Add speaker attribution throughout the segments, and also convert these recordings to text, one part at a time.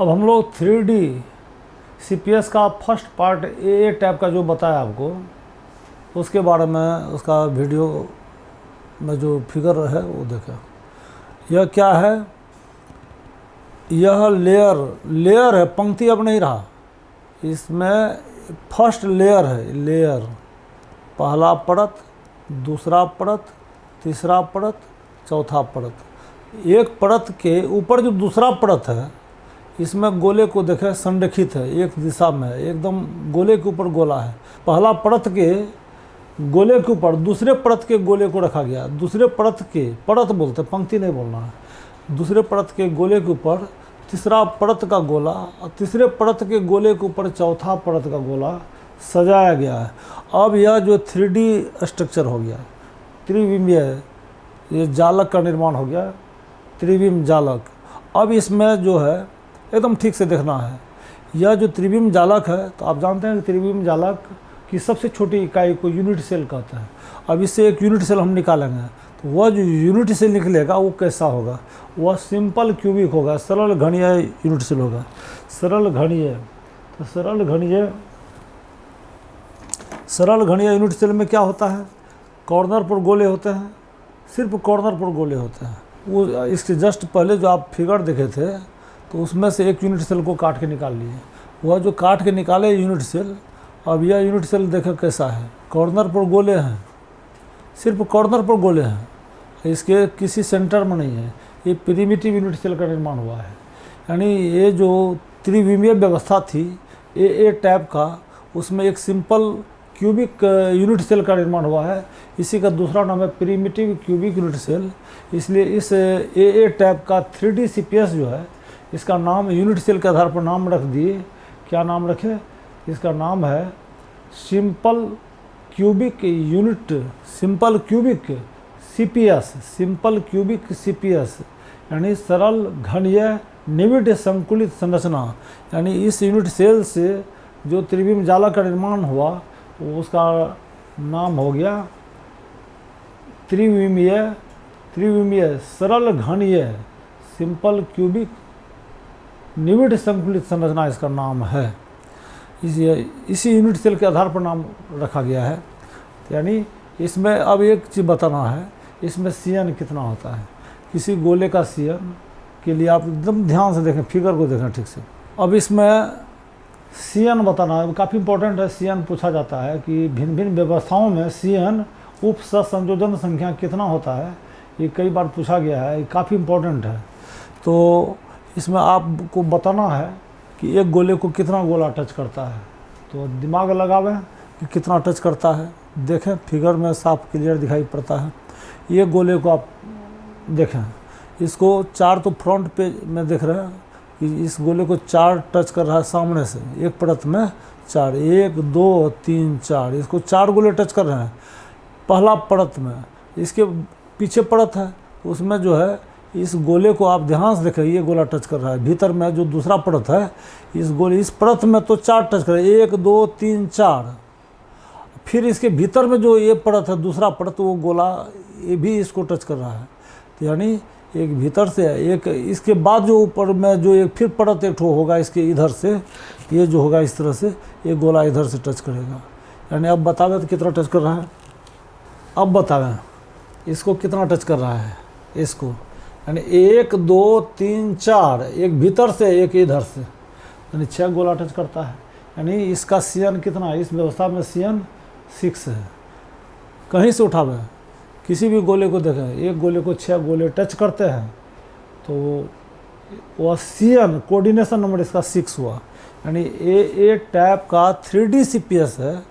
Speaker 1: अब हम लोग 3D CPS का फर्स्ट पार्ट ए टाइप का जो बताया आपको, उसके बारे में उसका वीडियो में जो फिगर है वो देखें। यह क्या है? यह लेयर है, पंक्ति अब नहीं रहा। इसमें फर्स्ट लेयर है, लेयर, पहला परत, दूसरा परत, तीसरा परत, चौथा परत। एक परत के ऊपर जो दूसरा परत है, इसमें गोले को देखें संरेखित है, एक दिशा में है, एकदम गोले के ऊपर गोला है। पहला परत के गोले के ऊपर दूसरे परत के गोले को रखा गया। दूसरे परत के, परत बोलते, पंक्ति नहीं बोलना है। दूसरे परत के गोले के ऊपर तीसरा परत का गोला, और तीसरे परत के गोले के ऊपर चौथा परत का गोला सजाया गया है। अब यह जो 3D स्ट्रक्चर हो गया, त्रिविमीय, ये जालक का निर्माण हो गया, त्रिविम जालक। अब इसमें जो है एकदम ठीक से देखना है। यह जो त्रिविम जालक है, तो आप जानते हैं कि त्रिविम जालक की सबसे छोटी इकाई को यूनिट सेल कहते हैं। अब इससे एक यूनिट सेल हम निकालेंगे, तो वह जो यूनिट सेल निकलेगा वो कैसा होगा? वह सिंपल क्यूबिक होगा, सरल घनीय यूनिट सेल होगा। सरल घनीय, तो सरल घनीय यूनिट सेल में क्या होता है? कॉर्नर पर गोले होते हैं, सिर्फ कॉर्नर पर गोले होते हैं। वो इसके जस्ट पहले जो आप फिगर देखे थे, तो उसमें से एक यूनिट सेल को काट के निकाल लिए। वह जो काट के निकाले यूनिट सेल, अब यह यूनिट सेल देखें कैसा है, कॉर्नर पर गोले हैं, सिर्फ कॉर्नर पर गोले हैं, इसके किसी सेंटर में नहीं है। ये प्रिमिटिव यूनिट सेल का निर्माण हुआ है। यानी ये जो त्रिविमीय व्यवस्था थी ए टाइप का, उसमें एक सिंपल क्यूबिक यूनिट सेल का निर्माण हुआ है। इसी का दूसरा नाम है प्रिमिटिव क्यूबिक यूनिट सेल। इसलिए इस ए टाइप का 3D CPS जो है, इसका नाम यूनिट सेल के आधार पर नाम रख दिए। क्या नाम रखे? इसका नाम है simple cubic unit, simple cubic CPS, simple cubic CPS, यानी सरल घनीय निविड संकुलित संरचना। यानी इस यूनिट सेल से जो त्रिविम जालक का निर्माण हुआ, उसका नाम हो गया त्रिविमीय सरल घनीय सिंपल क्यूबिक निविड संकुलित संरचना, इसका नाम है। इसी यूनिट सेल के आधार पर नाम रखा गया है। यानी इसमें अब एक चीज़ बताना है, इसमें CN कितना होता है। किसी गोले का CN के लिए आप एकदम ध्यान से देखें, फिगर को देखें ठीक से। अब इसमें CN बताना है, काफ़ी इंपॉर्टेंट है। CN पूछा जाता है कि भिन्न भिन्न व्यवस्थाओं में CN उप संयोजन संख्या कितना होता है, ये कई बार पूछा गया है, ये काफ़ी इंपॉर्टेंट है। तो इसमें आपको बताना है कि एक गोले को कितना गोला टच करता है, तो दिमाग लगावें कि कितना टच करता है। देखें फिगर में साफ क्लियर दिखाई पड़ता है। ये गोले को आप देखें, इसको 4 तो फ्रंट पे में देख रहे हैं कि इस गोले को 4 टच कर रहा है सामने से, एक परत में 4, 1 2 3 4, इसको 4 गोले टच कर रहे हैं पहला परत में। इसके पीछे परत है, उसमें जो है इस गोले को आप ध्यान से देखें, ये गोला टच कर रहा है। भीतर में जो दूसरा परत है, इस परत में तो 4 टच कर रहा है, 1 2 3 4। फिर इसके भीतर में जो ये परत है, दूसरा परत, वो गोला ये भी इसको टच कर रहा है। तो यानी एक भीतर से एक, इसके बाद जो ऊपर में जो एक फिर परत एक ठो होगा इसके इधर से, ये जो होगा इस तरह से, ये गोला इधर से टच करेगा। यानी अब बतावें तो कितना टच कर रहा है। अब बतावें इसको कितना टच कर रहा है, इसको, यानी 1 2 3 4, एक भीतर से एक इधर से, यानी 6 गोला टच करता है। यानी इसका CN कितना है? इस व्यवस्था में CN 6 है। कहीं से उठावे, किसी भी गोले को देखें, एक गोले को 6 गोले टच करते हैं, तो वह CN कोऑर्डिनेशन नंबर इसका 6 हुआ। यानी ए टाइप का 3D CPS है।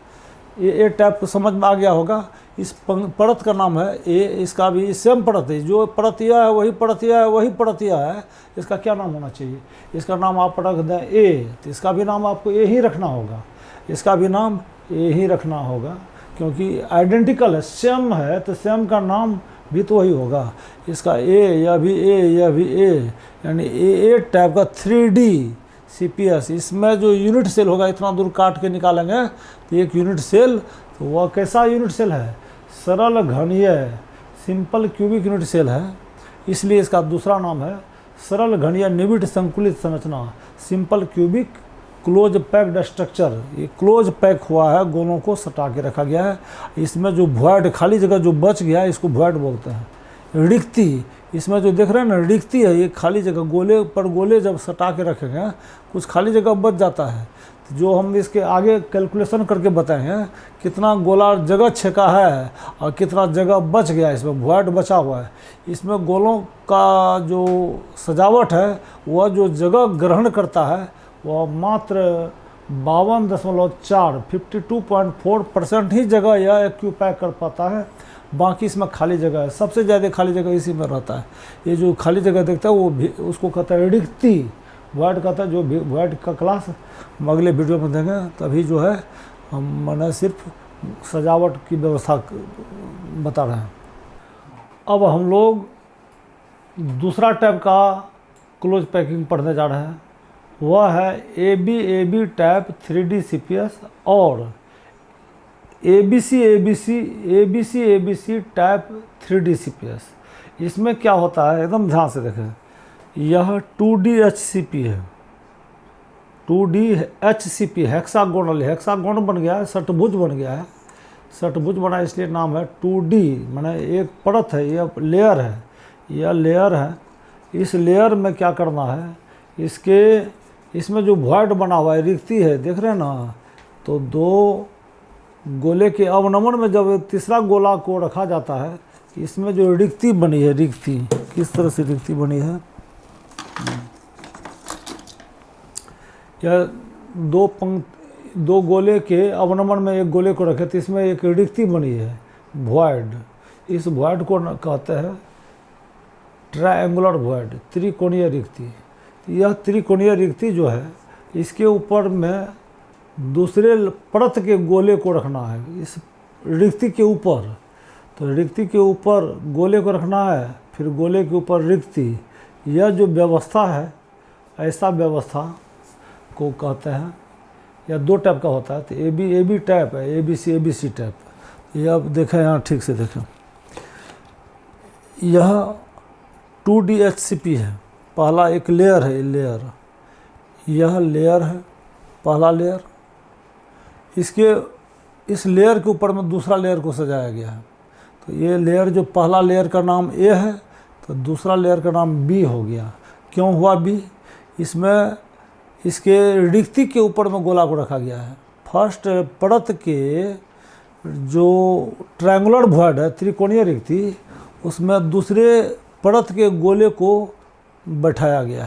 Speaker 1: ए टाइप को समझ में आ गया होगा। इस परत का नाम है ए, इसका भी सेम परत है, जो परतिया है वही परतिया है, वही परतिया है। इसका क्या नाम होना चाहिए? इसका नाम आप रख दें ए, तो इसका भी नाम आपको ए ही रखना होगा। इसका भी नाम ए ही रखना होगा, क्योंकि आइडेंटिकल है, सेम है, तो सेम का नाम भी तो वही होगा। इसका ए, यह भी ए, यह भी ए, यानी ए टाइप का 3D CPS। इसमें जो यूनिट सेल होगा, इतना दूर काट के निकालेंगे तो एक यूनिट सेल, तो वह कैसा यूनिट सेल है? सरल घनीय सिंपल क्यूबिक यूनिट सेल है। इसलिए इसका दूसरा नाम है सरल घन या निविड संकुलित संरचना, simple cubic close packed structure. ये क्लोज पैक हुआ है, गोलों को सटा के रखा गया है। इसमें जो वॉइड खाली जगह जो बच गया है इसको वॉइड बोलते हैं। रिक्ति, इसमें जो देख रहे हैं ना रिक्ति है, ये खाली जगह गोले पर गोले जब सटा के रखेंगे कुछ खाली जगह बच जाता है। तो जो हम इसके आगे कैलकुलेशन करके बताएंगे कितना गोला जगह छेका है और कितना जगह बच गया, इसमें वॉइड बचा हुआ है। इसमें गोलों का जो सजावट है वह जो जगह ग्रहण करता है वह मात्र 52.4 52.4% ही जगह यह एक्यूपाई कर पाता है। बाकी इसमें खाली जगह है, सबसे ज़्यादा खाली जगह इसी में रहता है। ये जो खाली जगह देखता है वो भी उसको कहता है रिक्ति, वॉइड कहता है। जो वॉइड का क्लास हम अगले वीडियो में देंगे। तभी जो है हम मैंने सिर्फ सजावट की व्यवस्था बता रहे हैं। अब हम लोग दूसरा टाइप का क्लोज पैकिंग पढ़ने जा रहे हैं। वह है AB टाइप 3D CPS और ABC टाइप 3D CPS। इसमें क्या होता है एकदम ध्यान से देखें। यह 2D HCP है, 2D HCP हेक्सागोनल, हेक्सागोन बन गया है, षटभुज बन गया है। षटभुज बना इसलिए नाम है 2D, माने एक परत है, यह लेयर है, यह लेयर है। इस लेयर में क्या करना है, इसमें जो वॉइड बना हुआ है, रिक्ति है, देख रहे हैं ना। तो दो गोले के अवनमन में जब तीसरा गोला को रखा जाता है, इसमें जो रिक्ति बनी है, रिक्ति किस तरह से रिक्ति बनी है, यह दो गोले के अवनमन में एक गोले को रखे तो इसमें एक रिक्ति बनी है, वॉइड। इस वॉइड को कहते हैं ट्रायंगुलर वॉइड, त्रिकोणीय रिक्ति। यह त्रिकोणीय रिक्ति जो है इसके ऊपर में दूसरे परत के गोले को रखना है, इस रिक्ति के ऊपर। तो रिक्ति के ऊपर गोले को रखना है, फिर गोले के ऊपर रिक्ति। यह जो व्यवस्था है, ऐसा व्यवस्था को कहते हैं। यह दो टाइप का होता है। तो AB टाइप है, ABC टाइप। यह अब देखें यहाँ ठीक से देखें, यह 2D HCP है। पहला एक लेयर है, लेयर, यह लेयर है, पहला लेयर। इस लेयर के ऊपर में दूसरा लेयर को सजाया गया है। तो ये लेयर जो पहला लेयर का नाम A है, तो दूसरा लेयर का नाम B हो गया। क्यों हुआ B? इसमें इसके रिक्ति के ऊपर में गोला को रखा गया है। फर्स्ट परत के जो ट्रायंगुलर वॉइड है, त्रिकोणीय रिक्ति, उसमें दूसरे परत के गोले को बैठाया गया है।